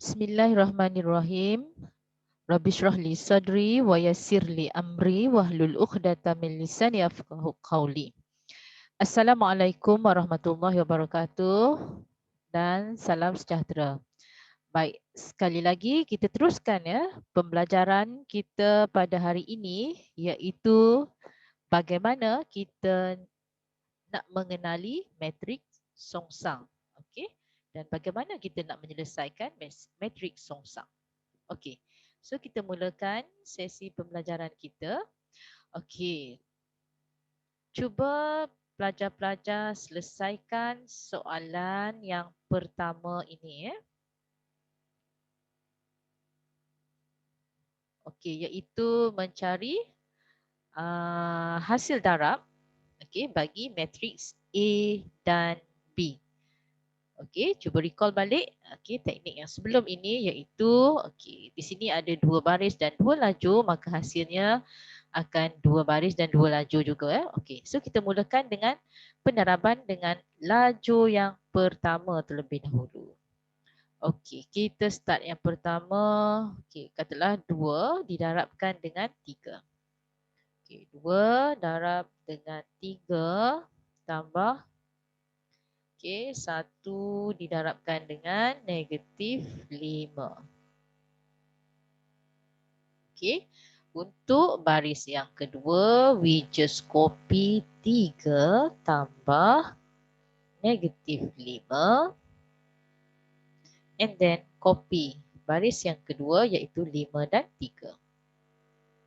Bismillahirrahmanirrahim. Rabbi shrah li sadri wa yassir li amri wahlul 'uqdatam min lisani yafqahu qawli. Assalamualaikum warahmatullahi wabarakatuh dan salam sejahtera. Baik, sekali lagi kita teruskan ya pembelajaran kita pada hari ini, iaitu bagaimana kita nak mengenali matriks songsang. Okey. Dan bagaimana kita nak menyelesaikan matriks songsang. Okey. So kita mulakan sesi pembelajaran kita. Okey. Cuba pelajar-pelajar selesaikan soalan yang pertama ini ya. Okey, iaitu mencari hasil darab bagi matriks A dan B. Okey, cuba recall balik teknik yang sebelum ini, iaitu di sini ada dua baris dan dua lajur, maka hasilnya akan dua baris dan dua lajur juga ya. Okey, so kita mulakan dengan peneraban dengan lajur yang pertama terlebih dahulu. Okey, kita start yang pertama. Okey, katalah 2 didarabkan dengan 3. Okey, 2 darab dengan 3 tambah 1 didarabkan dengan negatif 5. Okey, untuk baris yang kedua, we just copy 3 tambah negatif 5. And then copy baris yang kedua, iaitu 5 dan 3.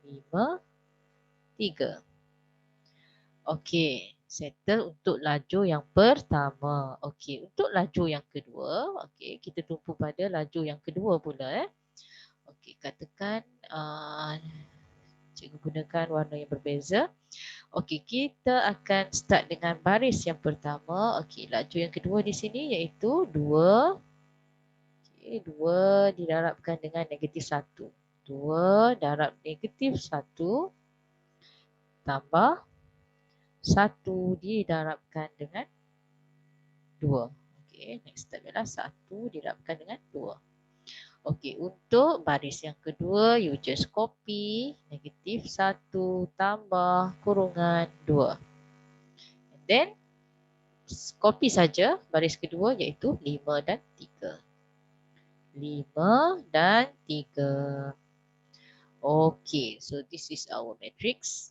5, 3. Okey, settle untuk lajur yang pertama. Okey, untuk lajur yang kedua, kita tumpu pada lajur yang kedua pula. Okey, katakan cikgu gunakan warna yang berbeza. Okey, kita akan start dengan baris yang pertama. Okey, lajur yang kedua di sini iaitu 2. Okey, 2 didarabkan dengan negatif 1. 2 darab negatif 1 tambah 1 didarabkan dengan 2. Okey, next step adalah 1 didarabkan dengan 2. Okey, untuk baris yang kedua, you just copy negatif 1 tambah kurungan 2. And then, copy saja baris kedua, iaitu 5 dan 3. 5 dan 3. Okey, so this is our matrix.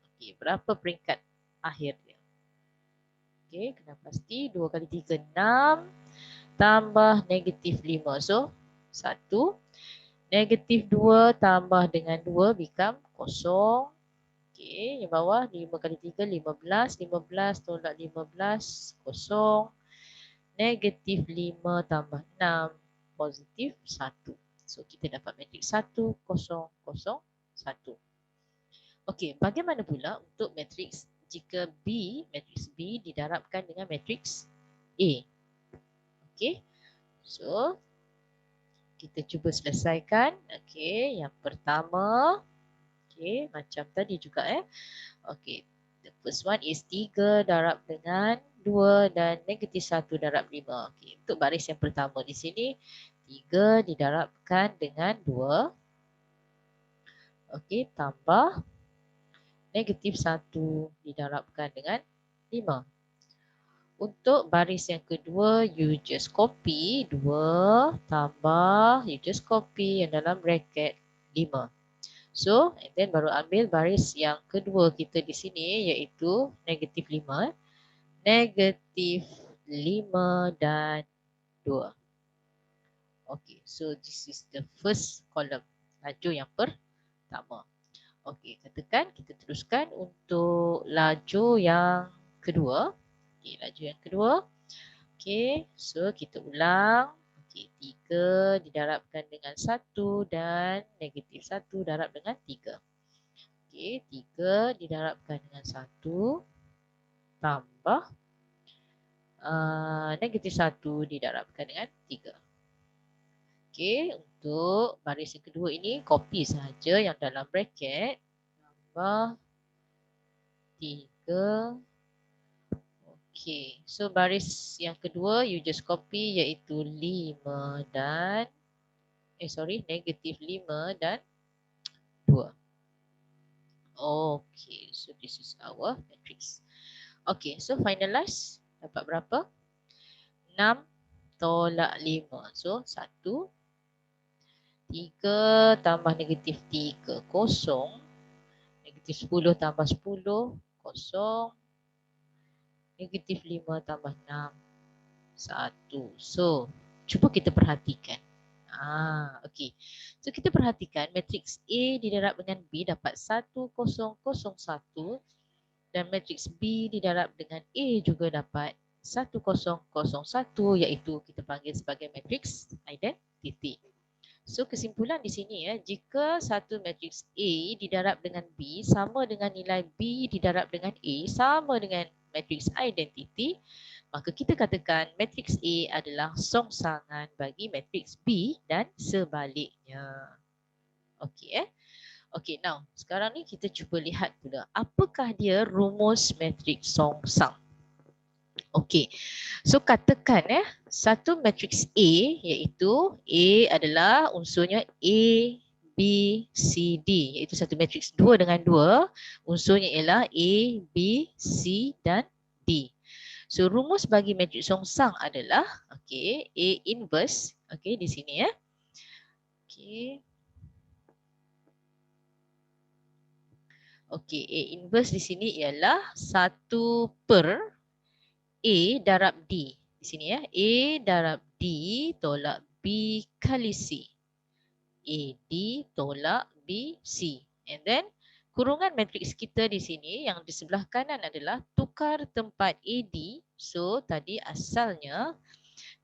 Okey, berapa peringkat akhirnya? Okey, kena pasti 2 kali 3, 6 tambah negatif 5. So, 1. Negatif 2 tambah dengan 2 become kosong. Okey, yang bawah 5 kali 3, 15. 15 tolak 15, kosong. Negatif 5 tambah 6, positif 1. So, kita dapat matriks 1, 0, 0, 1. Okey, bagaimana pula untuk matriks jika matriks B didarabkan dengan matriks A? Okey, so kita cuba selesaikan. Okey, yang pertama, okey, macam tadi juga Okey, the first one is 3 darab dengan 2 dan negatif 1 darab 5. Okey, untuk baris yang pertama di sini, 3 didarabkan dengan 2. Okey, tambah negatif 1 didarabkan dengan 5. Untuk baris yang kedua, you just copy 2 tambah, you just copy yang dalam bracket 5. So, and then baru ambil baris yang kedua kita di sini, iaitu negatif 5. Negatif 5 dan 2. Okay, so this is the first column, lajur yang pertama. Okey, katakan kita teruskan untuk lajur yang kedua. Okey, lajur yang kedua. Okey, so kita ulang. Okey, 3 didarabkan dengan 1 dan negatif 1 darab dengan 3. Okey, 3 didarabkan dengan 1 tambah negatif 1 didarabkan dengan 3. Okey, untuk baris yang kedua ini, copy sahaja yang dalam bracket. Tambah 3. Okey, so baris yang kedua, you just copy iaitu 5 dan negatif 5 dan 2. Okay, so this is our matrix. Okay, so finalize. Dapat berapa? 6 tolak 5. So 1, 3 tambah negatif 3, kosong. Negatif 10 tambah 10, kosong. Negatif 5 tambah 6, 1. So, cuba kita perhatikan. Okey. So, kita perhatikan matriks A didarab dengan B dapat 1, 0, 0, 1. Dan matriks B didarab dengan A juga dapat 1, 0, 0, 1. Iaitu kita panggil sebagai matriks identiti. So, kesimpulan di sini jika satu matriks A didarab dengan B sama dengan nilai B didarab dengan A sama dengan matriks identiti, maka kita katakan matriks A adalah songsangan bagi matriks B dan sebaliknya. Okey Okey, now sekarang ni kita cuba lihat pula apakah dia rumus matriks songsang. Okey. So katakan satu matriks A iaitu A adalah unsurnya A, B, C, D iaitu satu matriks 2 dengan 2. Unsurnya ialah A, B, C dan D. So rumus bagi matriks songsang adalah okey, A inverse okey di sini Okey. Okey, A inverse di sini ialah 1 per A darab D. Di sini A darab D tolak B kali C. A D tolak B C. And then kurungan matriks kita di sini yang di sebelah kanan adalah tukar tempat AD. So tadi asalnya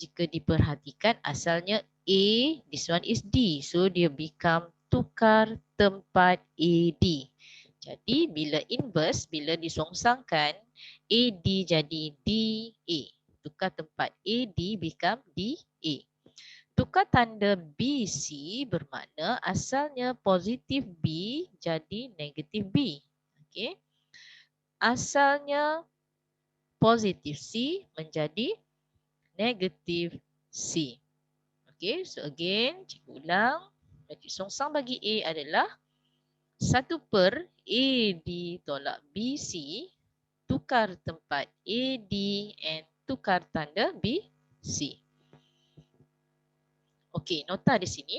jika diperhatikan asalnya A, this one is D. So dia become tukar tempat AD. Jadi bila inverse, bila disongsangkan AD jadi DA. Tukar tempat AD become DA. Tukar tanda BC bermakna asalnya positif B jadi negatif B. Okey. Asalnya positif C menjadi negatif C. Okey, so again, cikgu ulang. Matriks songsang bagi A adalah 1 per AD tolak BC, tukar tempat AD and tukar tanda BC. Okey, nota di sini.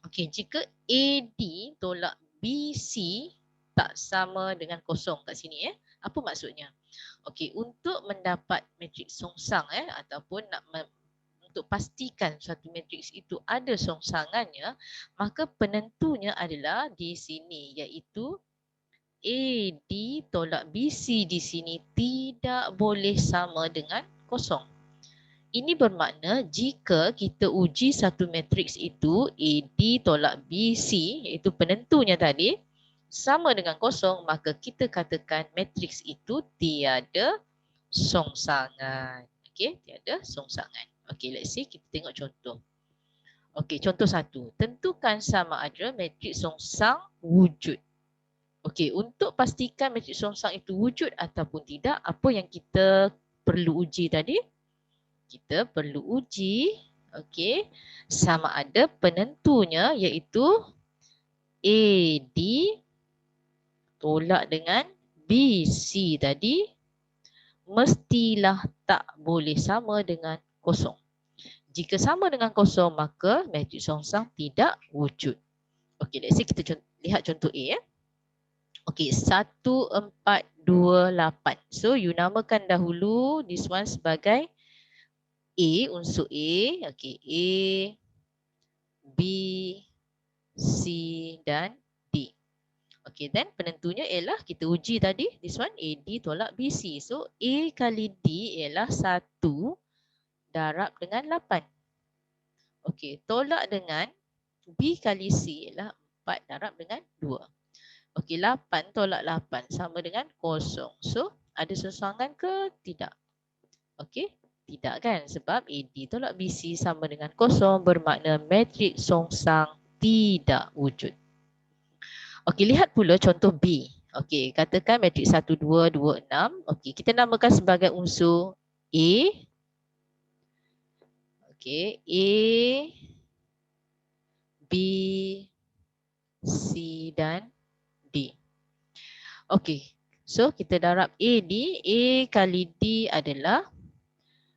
Okey, jika AD tolak BC tak sama dengan kosong kat sini apa maksudnya? Okey, untuk mendapat matriks songsang ataupun nak untuk pastikan suatu matriks itu ada songsangannya, maka penentunya adalah di sini iaitu AD tolak BC di sini tidak boleh sama dengan kosong. Ini bermakna jika kita uji satu matriks itu AD tolak BC iaitu penentunya tadi sama dengan kosong, maka kita katakan matriks itu tiada songsangan. Okey, tiada songsangan. Okey, let's see, kita tengok contoh. Okey, contoh 1. Tentukan sama ada matriks songsang wujud. Okey, untuk pastikan matriks songsang itu wujud ataupun tidak, apa yang kita perlu uji tadi? Kita perlu uji okey, sama ada penentunya iaitu AD tolak dengan BC tadi mestilah tak boleh sama dengan kosong. Jika sama dengan kosong, maka matriks songsang tidak wujud. Okey, let's see kita lihat contoh A Okey, 1, 4, 2, 8. So, you namakan dahulu this one sebagai A, unsur A. Okey, A, B, C dan D. Okey, then penentunya ialah kita uji tadi. This one AD tolak BC. So, A kali D ialah 1 darab dengan 8. Okey, tolak dengan B kali C ialah 4 darab dengan 2. Okey, 8 tolak 8 sama dengan kosong. So, ada songsangan ke? Tidak. Okey, tidak kan? Sebab AD tolak BC sama dengan kosong bermakna matriks songsang tidak wujud. Okey, lihat pula contoh B. Okey, katakan matriks 1, 2, 2, 6. Okey, kita namakan sebagai unsur A. Okey, A, B, C dan D. Okey. So kita darab AD. A kali D adalah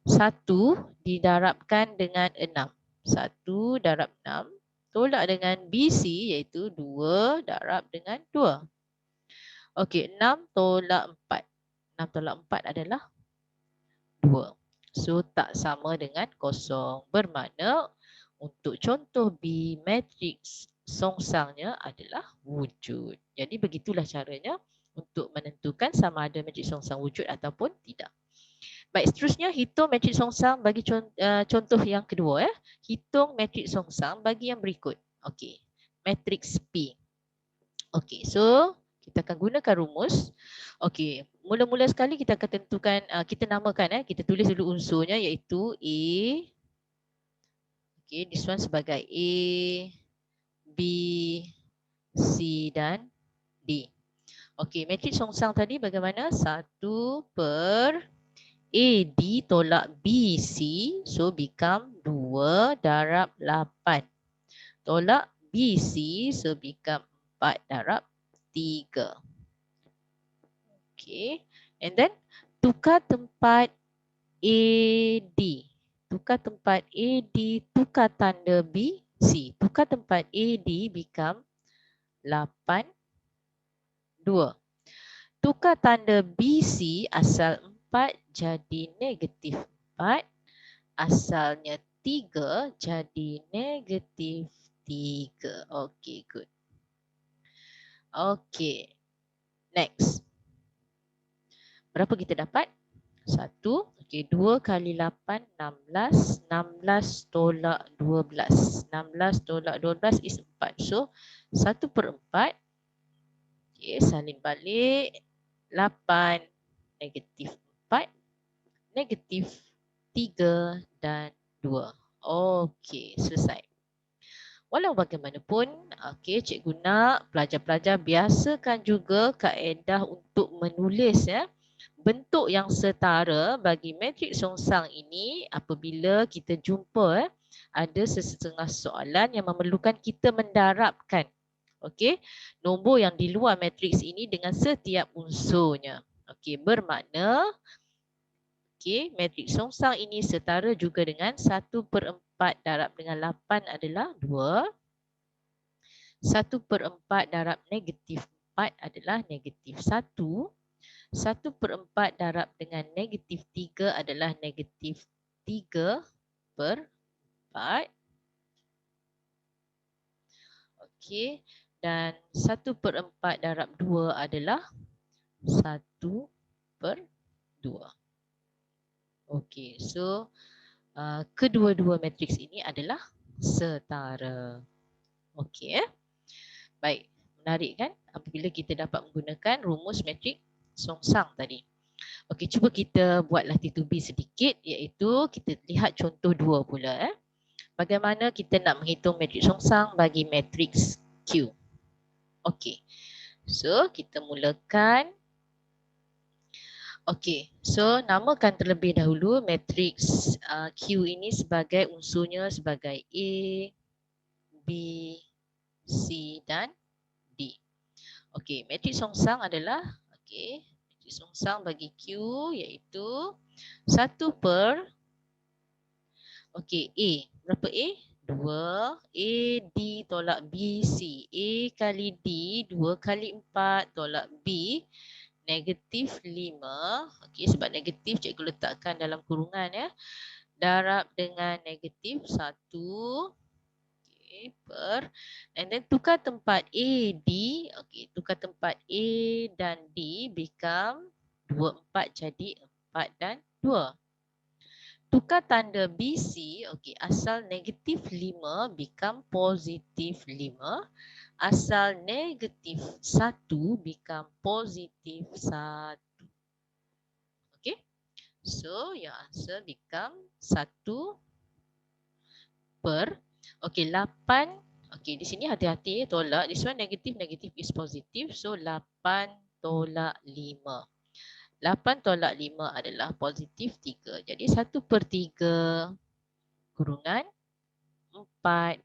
1 didarabkan dengan 6. 1 darab 6 tolak dengan BC iaitu 2 darab dengan 2. Okey, 6 tolak 4. 6 tolak 4 adalah 2. So tak sama dengan kosong. Bermakna untuk contoh B, matriks songsangnya adalah wujud. Jadi begitulah caranya untuk menentukan sama ada matriks songsang wujud ataupun tidak. Baik, seterusnya hitung matriks songsang bagi contoh yang kedua. Hitung matriks songsang bagi yang berikut. Okey, matriks P. Okey, so kita akan gunakan rumus. Okey, mula-mula sekali kita akan tentukan, kita namakan, kita tulis dulu unsurnya iaitu A. Okey, this one sebagai A, B, C dan D. Okey, matriks songsang tadi bagaimana? 1 per AD tolak BC, so become 2 darab 8. Tolak BC, so become 4 darab 3. Okay, and then tukar tempat AD. Tukar tempat AD, tukar tanda BC. Tukar tempat AD become 8, 2. Tukar tanda BC asal 4 jadi negatif 4. Asalnya 3 jadi negatif 3. Okay, good. Okay, next. Berapa kita dapat? 1. Okay, 2 kali 8, 16. 16 tolak 12. 16 tolak 12 is 4. So, 1 per 4. Okay, salin balik. 8, negatif 4, negatif 3 dan 2. Okey, selesai. Walau bagaimanapun, okey, cikgu nak pelajar-pelajar biasakan juga kaedah untuk menulis bentuk yang setara bagi matriks songsang ini apabila kita jumpa ada sesetengah soalan yang memerlukan kita mendarabkan nombor yang di luar matriks ini dengan setiap unsurnya. Okey, bermakna matriks songsang ini setara juga dengan 1 per 4 darab dengan 8 adalah 2. 1 per 4 darab negatif 4 adalah negatif 1. 1 per 4 darab dengan negatif 3 adalah negatif 3 per 4. Okey, dan 1 per 4 darab 2 adalah 1 per 2. Okey, so kedua-dua matriks ini adalah setara. Okey. Baik, menarik kan apabila kita dapat menggunakan rumus matriks songsang tadi. Okey, cuba kita buat latitude sedikit iaitu kita lihat contoh 2 pula. Bagaimana kita nak menghitung matriks songsang bagi matriks Q. Okey, so kita mulakan. Okey, so namakan terlebih dahulu matriks Q ini sebagai unsurnya sebagai A, B, C dan D. Okey, matriks songsang adalah matriks songsang bagi Q iaitu 1 per A. Berapa A? 2. A, D tolak B, C. A kali D, 2 kali 4 tolak B. Negatif 5. Okey, sebab negatif cikgu letakkan dalam kurungan darab dengan negatif 1. Okey, per. And then tukar tempat A, D. Okey, tukar tempat A dan D become 2, 4 jadi 4 dan 2. Tukar tanda BC, okey, asal negatif 5 become positif 5. Asal negatif 1 become positif 1. Okay. So your answer become 1 per. Okay, 8. Okay, di sini hati-hati tolak. This one negatif, negatif is positif. So 8 tolak 5. 8 tolak 5 adalah positif 3. Jadi 1 per 3 kurungan 4,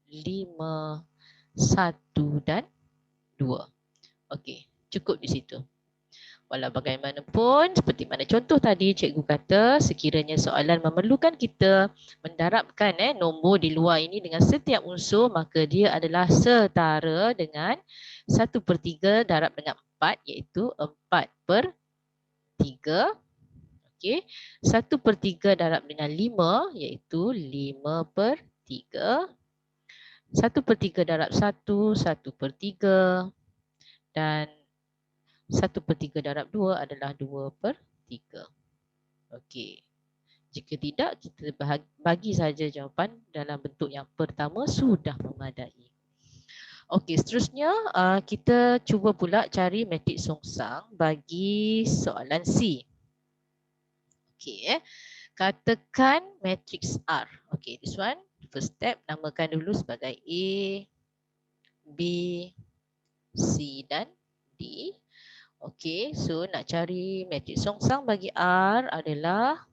5, 1 dan 2. Okey, cukup di situ. Walau bagaimanapun, seperti mana contoh tadi, cikgu kata sekiranya soalan memerlukan kita mendarabkan nombor di luar ini dengan setiap unsur, maka dia adalah setara dengan 1/3 darab dengan 4, iaitu 4/3. Okey, 1/3 darab dengan 5, iaitu 5/3. 1/3 darab 1, 1/3. Dan 1/3 darab 2 adalah 2/3. Okey. Jika tidak, kita bagi saja jawapan dalam bentuk yang pertama sudah memadai. Okey, seterusnya kita cuba pula cari matrik songsang bagi soalan C. Okey, katakan matriks R. Okey, this one, first step, namakan dulu sebagai A, B, C dan D. Okey, so nak cari matrik songsang bagi R adalah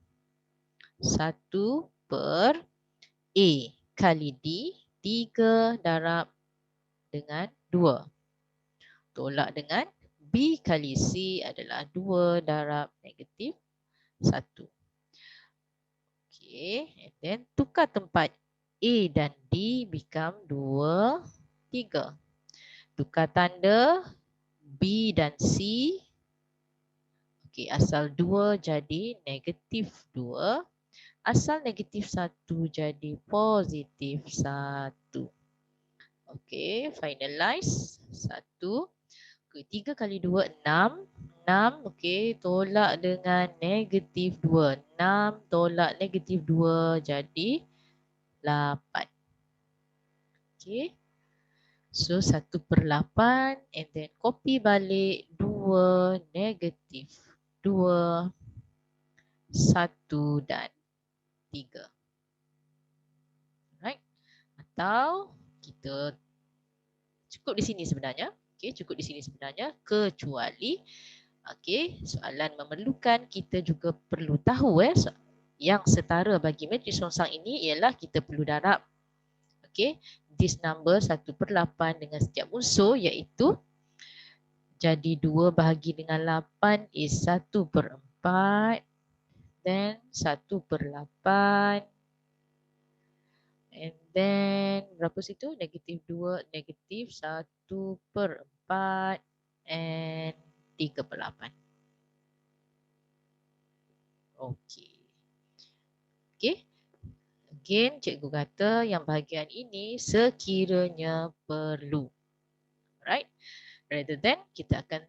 1/A kali D, 3 darab dengan 2. Tolak dengan B kali C adalah 2 darab negatif 1. Okey, and then tukar tempat A dan D become 2, 3. Tukar tanda B dan C. Okey, asal 2 jadi negatif 2. Asal negatif 1 jadi positif 1. Okey, finalize 1. Okey, 3 kali 2, 6. 6, okey, tolak dengan negatif 2. 6 tolak negatif 2 jadi 8. Okey. So 1/8 and then copy balik 2, negatif 2, 1 dan 3. Alright. Atau kita cukup di sini sebenarnya. Okey, cukup di sini sebenarnya kecuali soalan memerlukan kita juga perlu tahu yang setara bagi matrik songsang ini ialah kita perlu darab this number 1/8 dengan setiap unsur, iaitu jadi 2 bahagi dengan 8 is 1/4, then 1/8, and then berapa situ? Negatif 2, negatif 1/4 and 3/8. Okey. Okey. Again, cikgu kata yang bahagian ini sekiranya perlu. Right? Rather than kita akan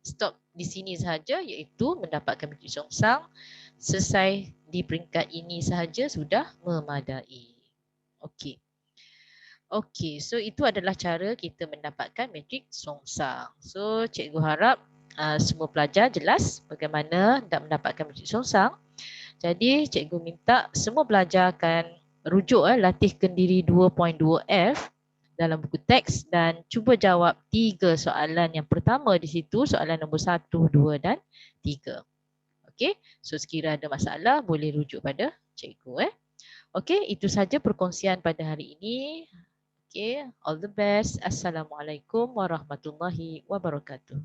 stop di sini sahaja, iaitu mendapatkan matrik songsang selesai di peringkat ini sahaja sudah memadai. Okey. Okey, so itu adalah cara kita mendapatkan matrik songsang. So cikgu harap semua pelajar jelas bagaimana nak mendapatkan matrik songsang. Jadi cikgu minta semua pelajar akan rujuk latihkan diri 2.2F dalam buku teks dan cuba jawab 3 soalan yang pertama di situ, soalan nombor 1, 2 dan 3. Okey, so sekiranya ada masalah boleh rujuk pada cikgu. Okey, itu saja perkongsian pada hari ini. Okey, all the best. Assalamualaikum warahmatullahi wabarakatuh.